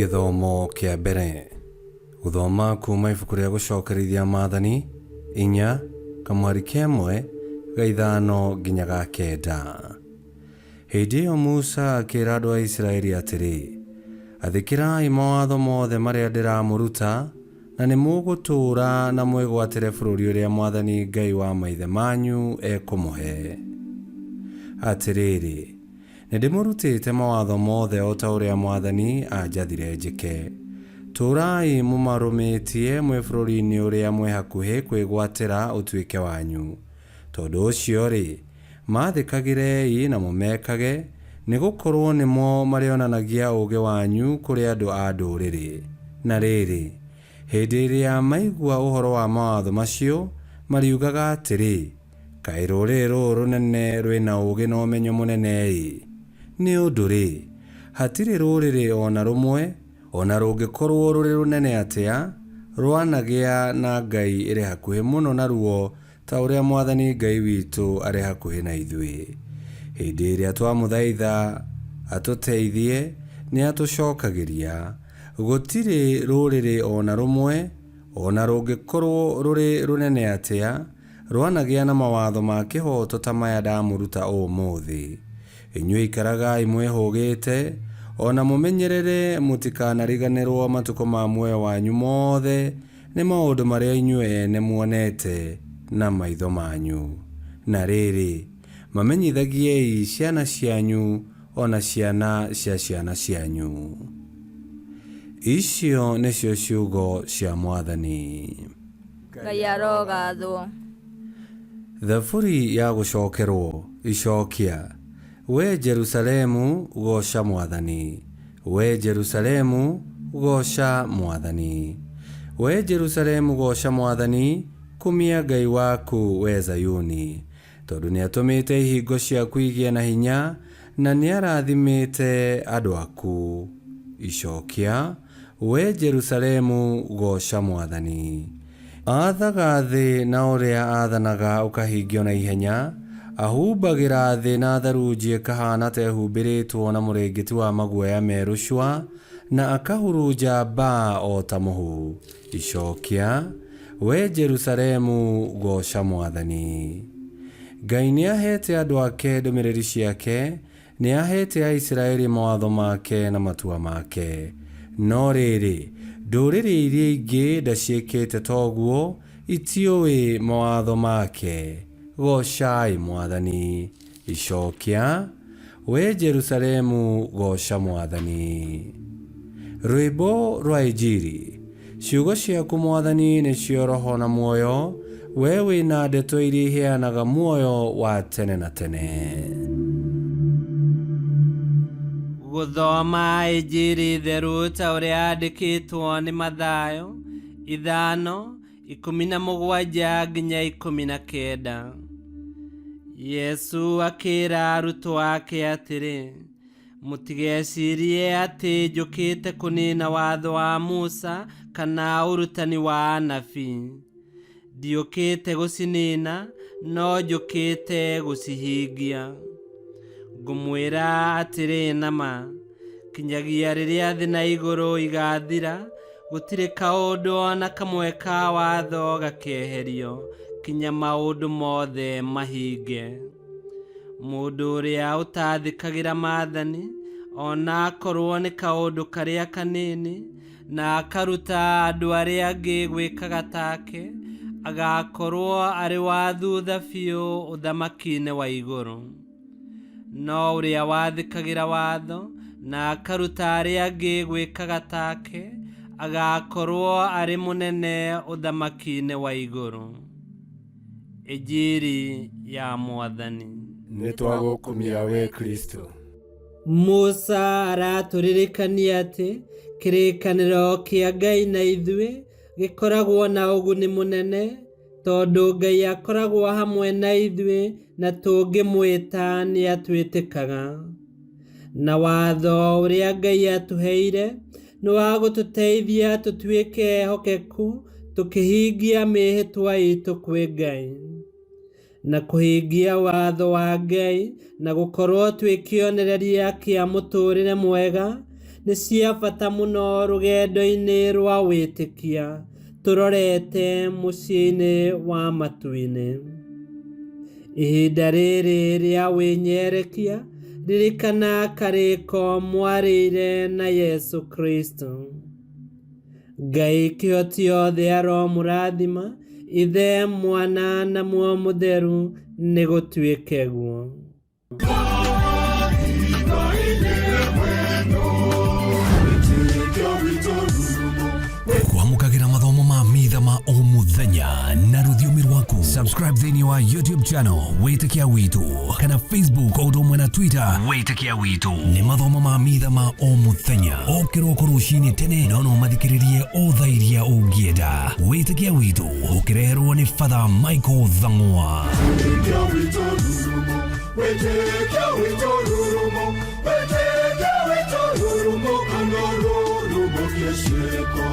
Githomo kia mbere guthoma kuma ibuku ria gucokerithia maathani 4:1 ga 5 nginya ga 9. Hĩndĩ ĩyo Musa akĩra andũ a Isiraeli atĩrĩ, athĩkĩrai mawatho mothe marĩa ndĩramũruta, na nĩ mũgũtũũra na mwĩgwatĩre bũrũri ũrĩa Mwathani Ngai wa maithe manyu ekũmũhe. Atĩrĩrĩ, nĩndĩmũrutĩte mawatho mothe o ta ũrĩa Mwathani anjathire njĩke. Tũũrai mũmarũmĩtie mwĩ bũrũri-inĩ ũrĩa mwĩ hakuhĩ kwĩgwatĩra ũtuĩke wanyu. Tondũ ũcio-rĩ, maathĩkagĩrei na mũmekage, nĩgũkorwo nĩmo marĩonanagia ũũgĩ wanyu kũrĩ andũ a ndũrĩrĩ. Na rĩrĩ, hĩndĩ ĩrĩa maigua ũhoro wa mawatho macio, mariugaga atĩrĩ, kaĩ rũrĩrĩ rũrũ rũnene rwĩna ũũgĩ na ũmenyo mũnene-ĩ! Nĩ ũndũ-rĩ, hatirĩ rũrĩrĩ ona rũmwe, ona rũngĩkorwo rũrĩ rũnene atĩa, rwanagĩa na Ngai ĩrĩ hakuhĩ mũno naruo ta ũrĩa Mwathani Ngai witũ arĩ hakuhĩ na ithuĩ. Hĩndĩ ĩrĩa twamũthaitha atũteithie, nĩ atũcokagĩria. Gũtirĩ rũrĩrĩ ona rũmwe, ona rũngĩkorwo rũrĩ rũnene atĩa, rwanagĩa na mawatho ma kĩhooto ta maya ndamũruta ũmũthĩ. Inyuĩ ikaragai mwĩhũgĩte, ona mũmenyerere mũtikanariganĩrwo matukũ ma muoyo wanyu mothe nĩ maũndũ marĩa inyuĩ ene muonete na maitho manyu. Na rĩrĩ, mamenyithagiei ciana cianyu ona ciana cia ciana cianyu. Icio nĩcio ciugo cia Mwathani. Ngai arogathwo. Thaburi ya gũcokerwo icokia. We Jerusalemu goca Mwathani. We Jerusalemu goca Mwathani. We Jerusalemu goca Mwathani, kumia Ngai waku we Zayuni. Tondũ nĩatũmĩte ihingo ciaku igĩe na hinya, na nĩarathimĩte andũ aku. Icokia. We Jerusalemu goca Mwathani. Athaga thĩ na ũrĩa athanaga ũkahingio na ihenya, ahumbagĩra thĩ na tharunji ĩkahana ta ehumbĩrĩtwo na mũrĩngĩti wa maguoya merũ cua, na akahurunja mbaa o ta mũhu. Icokia. We Jerusalemu goca Mwathani. Ngai nĩahete andũ ake ndũmĩrĩri ciake, nĩahete a Isiraeli mawatho make na matua make. No rĩrĩ, ndũrĩrĩ iria ingĩ ndaciĩkĩte toguo, itiũĩ mawatho make. Gocai Mwathani. Icokia. We Jerusalemu goca Mwathani. Rwĩmbo rwa Injili. Ciugo ciaku Mwathani nĩcio roho na muoyo, we wĩna ndeto iria iheanaga muoyo wa tene na tene. Gũthoma Injili theru ta ũrĩa yandĩkĩtwo nĩ Mathayo 5:17 nginya 19. Yesu akĩra arutwo ake atĩrĩ, mũtigecirie atĩ njũkĩte kũnina watho wa Musa kana ũrutani wa anabii. Ndiũkĩte gũcinina, no njũkĩte gũcihingia. Ngũmwĩra atĩrĩ nama, kinyagia rĩrĩa thĩ na igũrũ igathira, gũtirĩ kaũndũ ona kamwe ka watho gakeherio, kinya maũndũ mothe mahinge. Mũndũ ũrĩa ũtathĩkagĩra maathani, ona akorwo nĩ kaũndũ karĩa kanini, na akaruta andũ arĩa angĩ gwĩkaga take, agakorwo arĩ wa thutha biũ ũthamaki-inĩ wa igũrũ. No ũrĩa wathĩkagĩra watho, na akaruta arĩa angĩ gwĩkaga take, agakorwo arĩ mũnene ũthamaki-inĩ wa igũrũ. Injili ya Mwathani. Nĩtwagũkumia we Kristo. Musa aratũririkania atĩ kĩrĩkanĩro kĩa Ngai na ithuĩ gĩkoragwo na ũguni mũnene, tondũ Ngai akoragwo hamwe na ithuĩ na tũngĩmwĩta nĩatwĩtĩkaga. Na watho ũrĩa Ngai atũheire nĩ wa gũtũteithia tũtuĩke ehokeku, tũkĩhingia mĩhĩtwa itũ kwĩ Ngai. Na kũhingia watho wa Ngai na gũkorwo twĩ kĩonereria kĩa mũtũrĩre mwega, nĩ cia bata mũno rũgendo-inĩ rwa wĩtĩkia tũrorete mũciĩ-inĩ wa matu-inĩ. Ihinda rĩrĩ rĩa wĩnyerekia ririkana karĩko mwarĩire na Yesu Kristo. Ngai kĩhoti yothe aromũrathima, Ithe, Mwana na Muoyo Mũtheru nĩ gũtuĩke guo. Kwamũkagĩra mathomo ma mitha ma o mũthenya na rũthiomi rwaku. Subscribe thĩinĩ wa YouTube channel Wĩtĩkia Witũ kana Facebook o ũndũ ũmwe na Twitter Wĩtĩkia Witũ. Nĩ mathomo ma mitha ma o mũthenya o kĩroko rũcinĩ tene, no mathikĩrĩrie o thaa iria ũngĩenda. Wĩtĩkia Witũ ũkĩreherwo nĩ Father Michael Thang'wa. Wĩtĩkia Witũ rurumo, Wĩtĩkia Witũ rurumo, Wĩtĩkia Witũ rurumo, kana rurumo kĩciko.